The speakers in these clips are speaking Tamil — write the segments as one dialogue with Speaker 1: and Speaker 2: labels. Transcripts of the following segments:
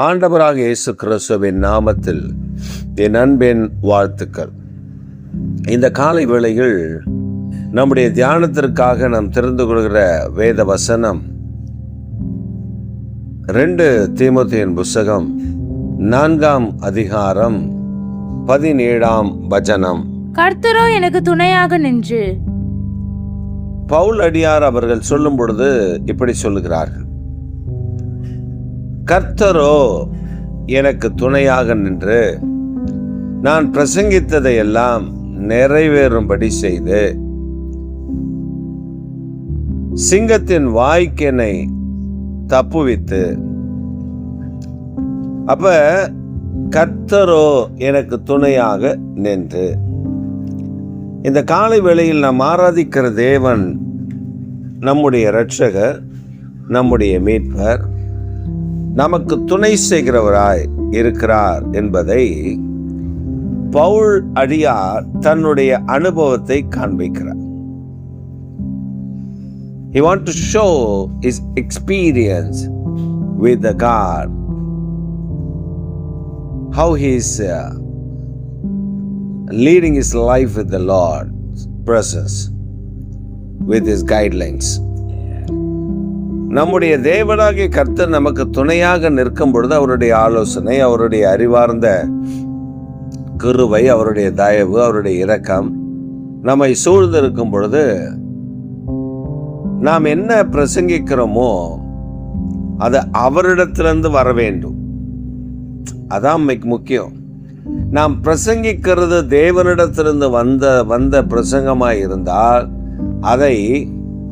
Speaker 1: ஆண்டவராக இயேசு கிறிஸ்துவின் நாமத்தில் என் அன்பின் வாழ்த்துக்கள். இந்த காலை வேளையில் நம்முடைய தியானத்திற்காக நாம் தெரிந்து கொள்கிற வேத வசனம் 2 தீமோத்தேயு புஸ்தகம் 4ஆம் அதிகாரம் 17ஆம் வசனம்.
Speaker 2: கர்த்தரோ எனக்கு துணையாக நின்று.
Speaker 1: பவுல் அடியார் அவர்கள் சொல்லும் பொழுது இப்படி சொல்லுகிறார்கள், கர்த்தரோ எனக்கு துணையாக நின்று நான் பிரசங்கித்ததை எல்லாம் நிறைவேறும்படி செய்து சிங்கத்தின் வாய்க்கெனை தப்புவித்து. அப்ப கர்த்தரோ எனக்கு துணையாக நின்று. இந்த காலை வேளையில் நாம் ஆராதிக்கிற தேவன் நம்முடைய இரட்சகர், நம்முடைய மீட்பர், நமக்கு துணை செய்கிறவராய் இருக்கிறார் என்பதை பவுல் அடியார் தன்னுடைய அனுபவத்தை காண்பிக்கிறார். He want to show his experience with the God, how he is leading his life with the Lord's presence, with his guidelines. நம்முடைய தேவனாகிய கர்த்தர் நமக்கு துணையாக நிற்கும் பொழுது அவருடைய ஆலோசனை, அவருடைய அறிவார்ந்த கிருபை, அவருடைய தயவு, அவருடைய இரக்கம் நம்மை சூழ்ந்திருக்கும் பொழுது நாம் என்ன பிரசங்கிக்கிறோமோ அது அவரிடத்திலிருந்து வர வேண்டும். அதான் முக்கியம். நாம் பிரசங்கிக்கிறது தேவனிடத்திலிருந்து வந்த பிரசங்கமாய் இருந்தால் அதை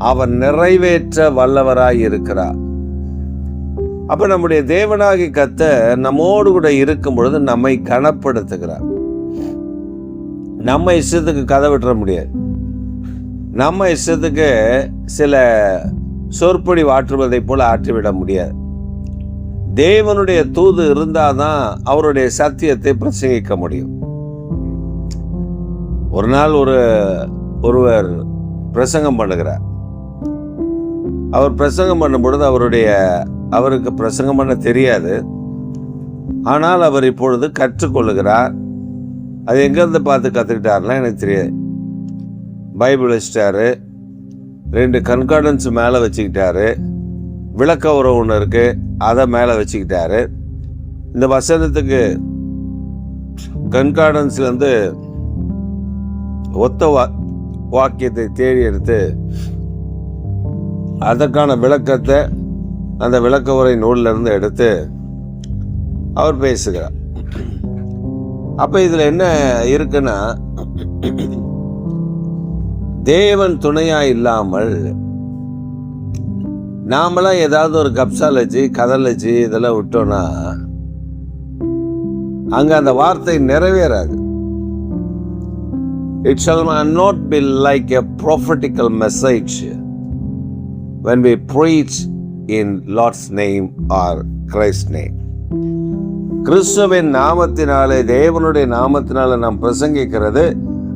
Speaker 1: அவர் நிறைவேற்ற வல்லவராய் இருக்கிறார். அப்ப நம்முடைய தேவனாகிய கர்த்தர் நம்மோடு கூட இருக்கும் பொழுது நம்மை கனப்படுத்துகிறார். நம்ம இஷ்டத்துக்கு கதை விட்டுற முடியாது. நம்ம இஷ்டத்துக்கு சில சொற்பொழி ஆற்றுவதை போல ஆற்றிவிட முடியாது. தேவனுடைய தூது இருந்தாதான் அவருடைய சத்தியத்தை பிரசங்கிக்க முடியும். ஒரு நாள் ஒருவர் பிரசங்கம் பண்ணுகிறார். அவர் பிரசங்கம் பண்ணும் பொழுது அவருக்கு பிரசங்கம் பண்ண தெரியாது. ஆனால் அவர் இப்பொழுது கற்றுக்கொள்ளுகிறார். அது எங்கேருந்து பார்த்து கற்றுக்கிட்டாருலாம் எனக்கு தெரியாது. பைபிள் வச்சுட்டாரு, 2 கன்கார்டன்ஸ் மேலே வச்சுக்கிட்டாரு, விளக்க உரம் ஒன்று இருக்கு அதை மேலே வச்சுக்கிட்டாரு. இந்த வசனத்துக்கு கன்கார்டன்ஸ்லேருந்து ஒத்த வாக்கியத்தை தேடி எடுத்து அதற்கான விளக்கத்தை அந்த விளக்க உரை நூலில் இருந்து எடுத்து அவர் பேசுகிறார். அப்ப இதுல என்ன இருக்குன்னா, தேவன் துணையா இல்லாமல் நாமெல்லாம் ஏதாவது ஒரு கப்சாலஜி கதலஜி இதெல்லாம் விட்டோம்னா அங்க அந்த வார்த்தை நிறைவேறாது. It shall not be like a prophetical message when we preach in Lord's name or Christ's name. கிறிஸ்துவின் நாமத்தினாலே, தேவனுடைய நாமத்தினாலே நாம் பிரசங்கிக்கிறது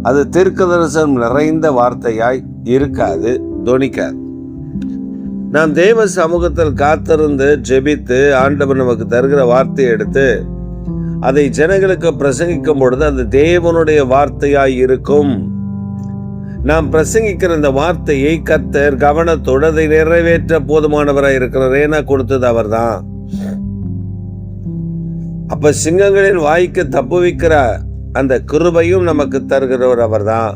Speaker 1: அது தீர்க்கதரிசனம் நிறைந்த வார்த்தையாய் இருக்காது, தொனிக்காது. நாம் தேவ சமூகத்தில் காத்திருந்து ஜெபித்து ஆண்டவர் நமக்கு தருகிற வார்த்தையை எடுத்து அதை ஜனங்களுக்கு பிரசங்கிக்கும் பொழுது அது தேவனுடைய வார்த்தையாய் இருக்கும். நாம் பிரசங்கிக்கிற இந்த வார்த்தையை கர்த்தர் கவனத்தோடு அதை நிறைவேற்ற போதுமானவராய் இருக்கிறார். ஏன்னா கொடுத்தது அவர் தான். அப்ப சிங்கங்களின் வாய்க்கு தப்புவிக்கிற அந்த கிருபையும் நமக்கு தருகிறவர் அவர் தான்.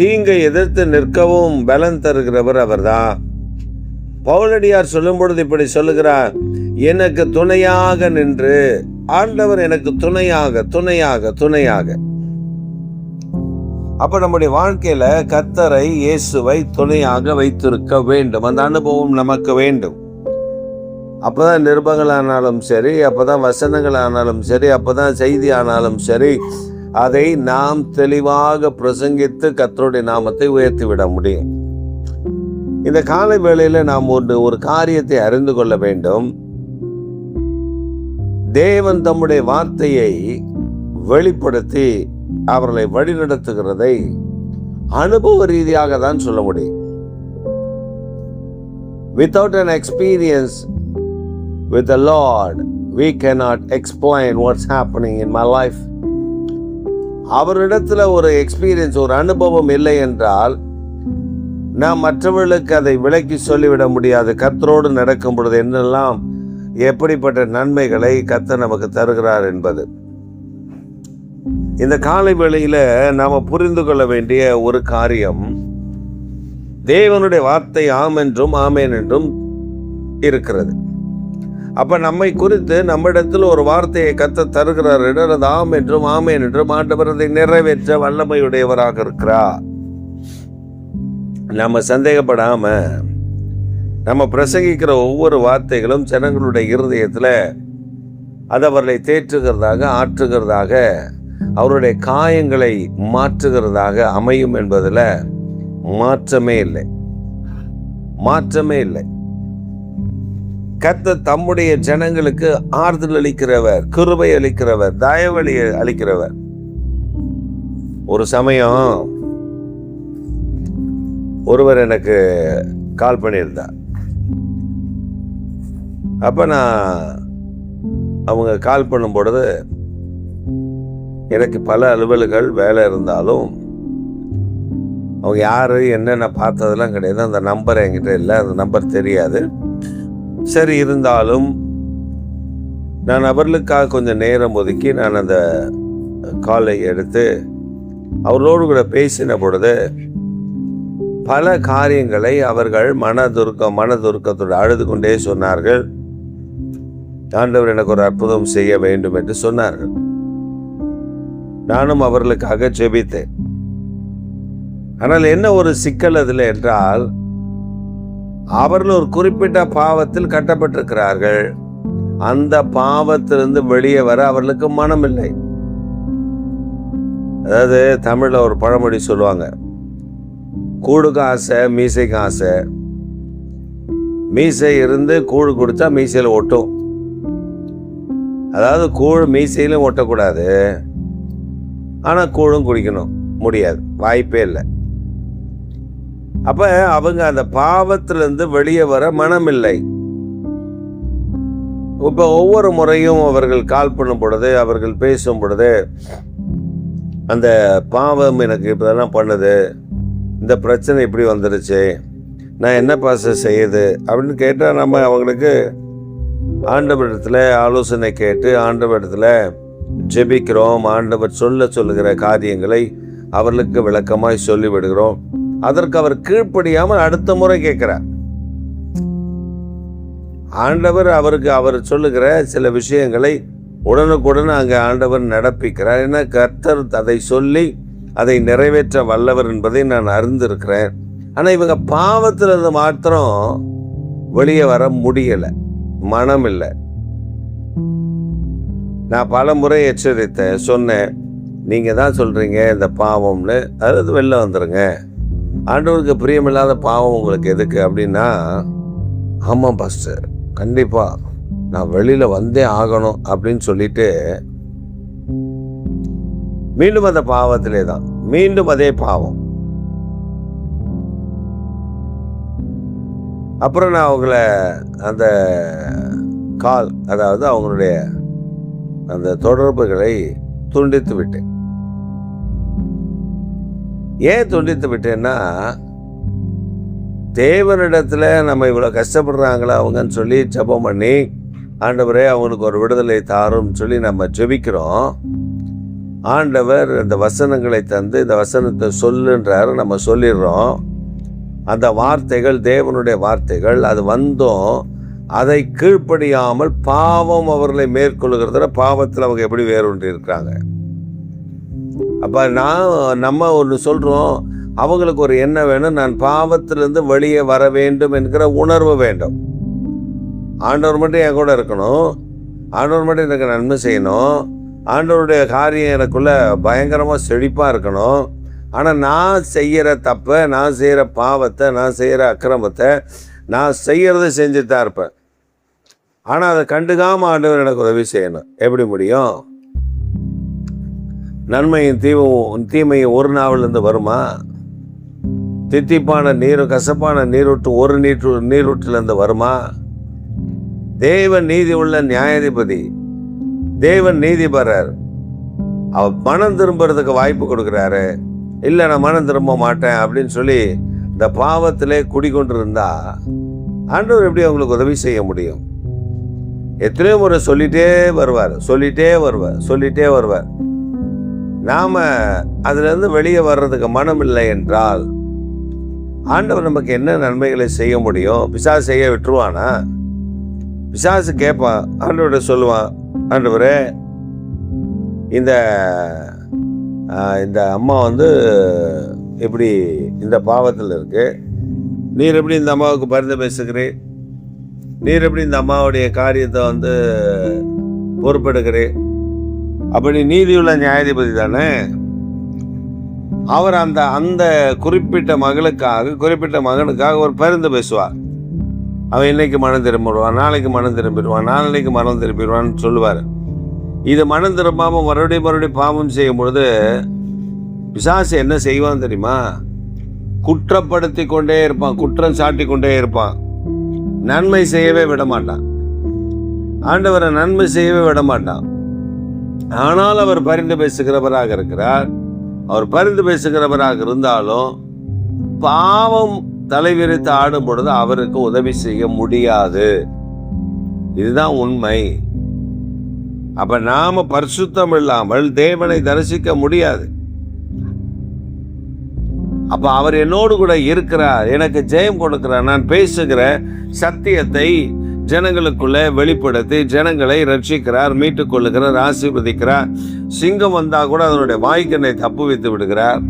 Speaker 1: தீங்கை எதிர்த்து நிற்கவும் பலன் தருகிறவர் அவர் தான். பவுலடியார் சொல்லும் பொழுது இப்படி சொல்லுகிறார், எனக்கு துணையாக நின்று. ஆண்டவர் எனக்கு துணையாக. அப்ப நம்முடைய வாழ்க்கையில கர்த்தரை, இயேசுவை துணையாக வைத்திருக்க வேண்டும். அந்த அனுபவம் நமக்கு வேண்டும். அப்பதான் நிருபங்கள் ஆனாலும் சரி, அப்பதான் வசனங்கள் ஆனாலும் சரி, அப்பதான் செய்தி ஆனாலும் சரி, அதை நாம் தெளிவாக பிரசங்கித்து கர்த்தருடைய நாமத்தை உயர்த்தி விட முடியும். இந்த காலை வேளையில நாம் ஒரு காரியத்தை அறிந்து கொள்ள வேண்டும். தேவன் தம்முடைய வார்த்தையை வெளிப்படுத்தி அவர்களை வழிநடத்துகிறதை அனுபவ ரீதியாக தான் சொல்ல முடியும். Without an experience with the Lord, we cannot explain what's happening in my life. அவரிடத்துல ஒரு எக்ஸ்பீரியன்ஸ், ஒரு அனுபவம் இல்லை என்றால் நாம் மற்றவர்களுக்கு அதை விளக்கி சொல்லிவிட முடியாது. கர்த்தரோடு நடக்கும் பொழுது என்னெல்லாம், எப்படிப்பட்ட நன்மைகளை கர்த்தர் நமக்கு தருகிறார் என்பது. இந்த காலை வேளையில நாம புரிந்து கொள்ள வேண்டிய ஒரு காரியம், தேவனுடைய வார்த்தை ஆம் என்றும் ஆமேன் என்றும் இருக்கிறது. அப்ப நம்மை குறித்து நம்மிடத்தில் ஒரு வார்த்தையை கர்த்தர் தருகிறார் என்றால் அது ஆம் என்றும் ஆமேன் என்றும் ஆண்டவர் அதை நிறைவேற்ற வல்லமையுடையவராக இருக்கிறார். நம்ம சந்தேகப்படாம நம்ம பிரசங்கிக்கிற ஒவ்வொரு வார்த்தைகளும் ஜனங்களுடைய இருதயத்துல அது அவர்களை தேற்றுகிறதாக, ஆற்றுகிறதாக, அவருடைய காயங்களை மாற்றுகிறதாக அமையும் என்பதில் மாற்றமே இல்லை. கர்த்தர் தம்முடைய ஜனங்களுக்கு ஆறுதல் அளிக்கிறவர், கிருபை அளிக்கிறவர், தயவழி அளிக்கிறவர். ஒரு சமயம் ஒருவர் எனக்கு கால் பண்ணியிருந்தார். அப்ப நான் அவங்க கால் பண்ணும் பொழுது எனக்கு பல அலுவல்கள் வேலை இருந்தாலும் அவங்க யாரு என்னென்ன பார்த்ததெல்லாம் கிடையாது. அந்த நம்பர் என்கிட்ட இல்லை, அந்த நம்பர் தெரியாது. சரி, இருந்தாலும் நான் அவர்களுக்காக கொஞ்சம் நேரம் ஒதுக்கி நான் அந்த காலை எடுத்து அவர்களோடு கூட பேசின பொழுது பல காரியங்களை அவர்கள் மனதுருக்கத்தோடு அழுது கொண்டே சொன்னார்கள். ஆண்டவர் எனக்கு ஒரு அற்புதம் செய்ய வேண்டும் என்று சொன்னார்கள். நானும் அவர்களுக்காக ஜெபித்தேன். ஆனால் என்ன ஒரு சிக்கல் அதில் என்றால், அவர்கள் ஒரு குறிப்பிட்ட பாவத்தில் கட்டப்பட்டிருக்கிறார்கள். அந்த பாவத்திலிருந்து வெளியே வர அவர்களுக்கு மனம் இல்லை. அதாவது தமிழ்ல ஒரு பழமொழி சொல்லுவாங்க, கூடுக்கு ஆசை மீசைக்கு ஆசை. மீசை இருந்து கூழ் குடிச்சா மீசையில் ஒட்டும். அதாவது கூழ் மீசையிலும் ஒட்டக்கூடாது, ஆனால் கூழும் குடிக்கணும் முடியாது, வாய்ப்பே இல்லை. அப்ப அவங்க அந்த பாவத்திலிருந்து வெளியே வர மனம் இல்லை. இப்ப ஒவ்வொரு முறையும் அவர்கள் கால் பண்ணும் பொழுது, அவர்கள் பேசும் பொழுது, அந்த பாவம் எனக்கு இப்பதான் பண்ணுது, இந்த பிரச்சனை இப்படி வந்துருச்சு, நான் என்ன பாச செய்யுது அப்படின்னு கேட்டால் நம்ம அவங்களுக்கு ஆண்டவரிடத்தில் ஆலோசனை கேட்டு ஆண்டவரிடத்தில் ஜெபிக்கிறோம். ஆண்டவர் சொல்லுகிற காரியங்களை அவர்களுக்கு விளக்கமாய் சொல்லிவிடுகிறோம். அதற்கு அவர் கீழ்ப்படியாமல் அடுத்த முறை கேட்கிறார். ஆண்டவர் அவர் சொல்லுகிற சில விஷயங்களை உடனுக்குடன் அங்கே ஆண்டவர் நடப்பிக்கிறார். ஏன்னா கர்த்தர் அதை சொல்லி அதை நிறைவேற்ற வல்லவர் என்பதை நான் அறிந்திருக்கிறேன். ஆனால் இவங்க பாவத்திலிருந்து மாத்திரம் வெளியே வர முடியலை, மனம் இல்லை. நான் பல முறை எச்சரித்தேன், சொன்னேன், நீங்கள் தான் சொல்கிறீங்க இந்த பாவம்னு, அதாவது வெளில வந்துடுங்க, ஆண்டவருக்கு பிரியமில்லாத பாவம் உங்களுக்கு எதுக்கு அப்படின்னா, ஆமாம் பாஸ்டர் கண்டிப்பாக நான் வெளியில் வந்தே ஆகணும் அப்படின்னு சொல்லிட்டு மீண்டும் அந்த பாவத்திலே தான், மீண்டும் அதே பாவம். அப்புறம் நான் அவங்கள அந்த கால், அதாவது அவங்களுடைய அந்த தொடர்புகளை துண்டித்து விட்டேன். ஏன் துண்டித்து விட்டேன்னா, தேவனிடத்துல நம்ம இவ்வளோ கஷ்டப்படுறாங்களா அவங்கன்னு சொல்லி ஜெபம் பண்ணி, ஆண்டவரே அவங்களுக்கு ஒரு விடுதலை தாரும் சொல்லி நம்ம ஜெபிக்கிறோம். ஆண்டவர் இந்த வசனங்களை தந்து இந்த வசனத்தை சொல்லுன்றாரு, நம்ம சொல்லிடுறோம். அந்த வார்த்தைகள் தேவனுடைய வார்த்தைகள், அது வந்தும் அதை கீழ்ப்படியாமல் பாவம் அவர்களை மேற்கொள்ளுகிறதுல பாவத்தில் அவங்க எப்படி வேறொன்று இருக்கிறாங்க. அப்போ நம்ம ஒன்று சொல்கிறோம், அவங்களுக்கு ஒரு என்ன வேணும், நான் பாவத்திலிருந்து வெளியே வர வேண்டும் என்கிற உணர்வு வேண்டும். ஆண்டவர் மட்டும் என் கூட இருக்கணும், ஆண்டவர் மட்டும் எனக்கு நன்மை செய்யணும், ஆண்டவருடைய காரியம் எனக்குள்ள பயங்கரமாக செழிப்பாக இருக்கணும். ஆனால் நான் செய்கிற தப்பை, நான் செய்கிற பாவத்தை, நான் செய்கிற அக்கிரமத்தை நான் செய்கிறத செஞ்சுட்டு தான் இருப்பேன். ஆனால் அதை கண்டுக்காமல் ஆண்டவர் எனக்கு உதவி செய்யணும். எப்படி முடியும்? நன்மையும் தீமையும் ஒரு நாவிலிருந்து வருமா? தித்திப்பான நீரும் கசப்பான நீரூற்று ஒரு நீரூற்றிலிருந்து வருமா? தேவன் நீதி உள்ள நியாயாதிபதி, தேவன் நீதிபரர். அவர் மனம் திரும்புறதுக்கு வாய்ப்பு கொடுக்குறாரு. இல்லை, நான் மனம் திரும்ப மாட்டேன் அப்படின்னு சொல்லி இந்த பாவத்திலே குடிக்கொண்டு இருந்தா ஆண்டவர் எப்படி அவங்களுக்கு உதவி செய்ய முடியும்? எத்தனையோ முறை சொல்லிட்டே வருவார். நாம அதிலிருந்து வெளியே வர்றதுக்கு மனம் இல்லை என்றால் ஆண்டவர் நமக்கு என்ன நன்மைகளை செய்ய முடியும்? பிசாசு செய்ய விட்டுருவானா? பிசாசு கேட்பான், ஆண்டவர்கிட்ட சொல்லுவான், ஆண்டவரே இந்த அம்மா இப்படி இந்த பாவத்தில் இருக்கு, நீர் எப்படி இந்த அம்மாவுக்கு பரிந்து பேசுகிறேன்? நீர் எப்படி இந்த அம்மாவுடைய காரியத்தை பொறுப்பெடுக்கிறேன்? அப்படி நீதியுள்ள நியாயாதிபதி தானே. அவர் அந்த குறிப்பிட்ட மகனுக்காக ஒரு பரிந்து பேசுவார். அவன் இன்னைக்கு மனம் திரும்பிடுவான், நாளைக்கு மனம் திரும்பிடுவான், நாளைக்கு மனம் திரும்பிடுவான்னு சொல்லுவார். இது மனம் திரும்பாமல் மறுபடியும் பாவம் செய்யும் பொழுது பிசாசு என்ன செய்வான் தெரியுமா? குற்றப்படுத்தி கொண்டே இருப்பான், குற்றம் சாட்டி கொண்டே இருப்பான். நன்மை செய்யவே விட மாட்டான். ஆண்டவரை நன்மை செய்யவே விட மாட்டான். ஆனால் அவர் பரிந்து பேசுகிறவராக இருக்கிறார். அவர் பரிந்து பேசுகிறவராக இருந்தாலும் பாவம் தலைவிரித்து ஆடும் பொழுது அவருக்கு உதவி செய்ய முடியாது. இதுதான் உண்மை. அப்ப நாம பரிசுத்தம் இல்லாமல் தேவனை தரிசிக்க முடியாது. அப்ப அவர் என்னோடு கூட இருக்கிறார், எனக்கு ஜெயம் கொடுக்கிறார். நான் பேசுகிற சத்தியத்தை ஜனங்களுக்குள்ள வெளிப்படுத்தி ஜனங்களை ரட்சிக்கிறார், மீட்டுக் கொள்ளுகிறார், ஆசீர்வதிக்கிறார். சிங்கம் வந்தா கூட அதனுடைய வாய்க்கண்ணை தப்பு வைத்து விடுகிறார்.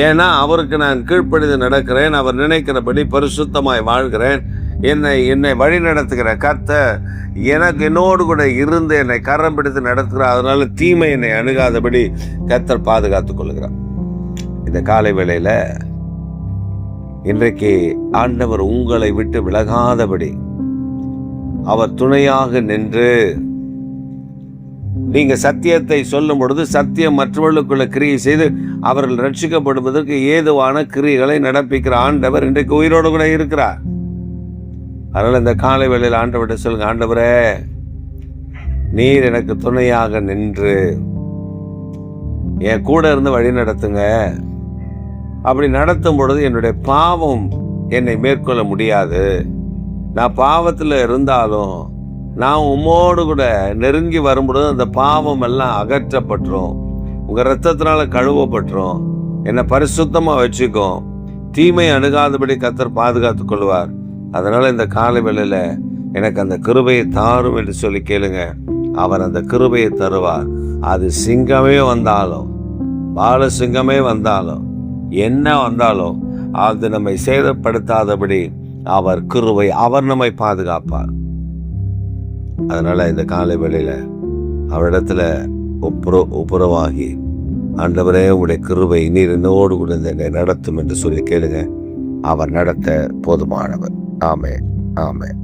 Speaker 1: ஏன்னா அவருக்கு நான் கீழ்ப்படிந்து நடக்கிறேன், அவர் நினைக்கிறபடி பரிசுத்தமாய் வாழ்கிறேன். என்னை வழி நடத்துகிற கர்த்தர் என்னோடு கூட இருந்து என்னை கரம் பிடித்து நடத்துகிறார். அதனால தீமை என்னை அணுகாதபடி கர்த்தர் பாதுகாத்துக் கொள்கிறார். இந்த காலை வேளையில இன்றைக்கு ஆண்டவர் உங்களை விட்டு விலகாதபடி அவர் துணையாக நின்று, நீங்க சத்தியத்தை சொல்லும் பொழுது சத்தியம் மற்றவர்களுக்குள்ள கிரியை செய்து அவர்கள் ரட்சிக்கப்படுவதற்கு ஏதுவான கிரியைகளை நடப்பிக்கிற ஆண்டவர் இன்றைக்கு உயிரோடு கூட இருக்கிறார். அதனால இந்த காலை வேளையில் ஆண்டவர்கிட்ட சொல்லுங்க, ஆண்டவரே நீர் எனக்கு துணையாக நின்று என் கூட இருந்து வழி நடத்துங்க. அப்படி நடத்தும் பொழுது என்னுடைய பாவம் என்னை மேற்கொள்ள முடியாது. நான் பாவத்தில் இருந்தாலும் நான் உம்மோடு கூட நெருங்கி வரும்பொழுது அந்த பாவம் எல்லாம் அகற்றப்பட்டுரும், உங்க ரத்தத்தினால கழுவப்பட்டுரும், என்னை பரிசுத்தமா வச்சுக்கும், தீமை அணுகாதபடி கர்த்தர் பாதுகாத்துக் கொள்வார். அதனால இந்த காலை வேளையில எனக்கு அந்த கிருபையை தாரும் என்று சொல்லி கேளுங்க. அவர் அந்த கிருபையை தருவார். அது சிங்கமே வந்தாலும், பால சிங்கமே வந்தாலும், என்ன வந்தாலும் அது நம்மை சேதப்படுத்தாதபடி அவர் கிருபை, அவர் நம்மை பாதுகாப்பார். அதனால இந்த காலை வேளையில அவரிடத்துல ஒப்புரவாகி, ஆண்டவரே உடைய கிருபை நீர் என்னோடு கூட என்னை நடத்தும் என்று சொல்லி கேளுங்க. அவர் நடத்த போதுமானவர். ஆமென், ஆமென்.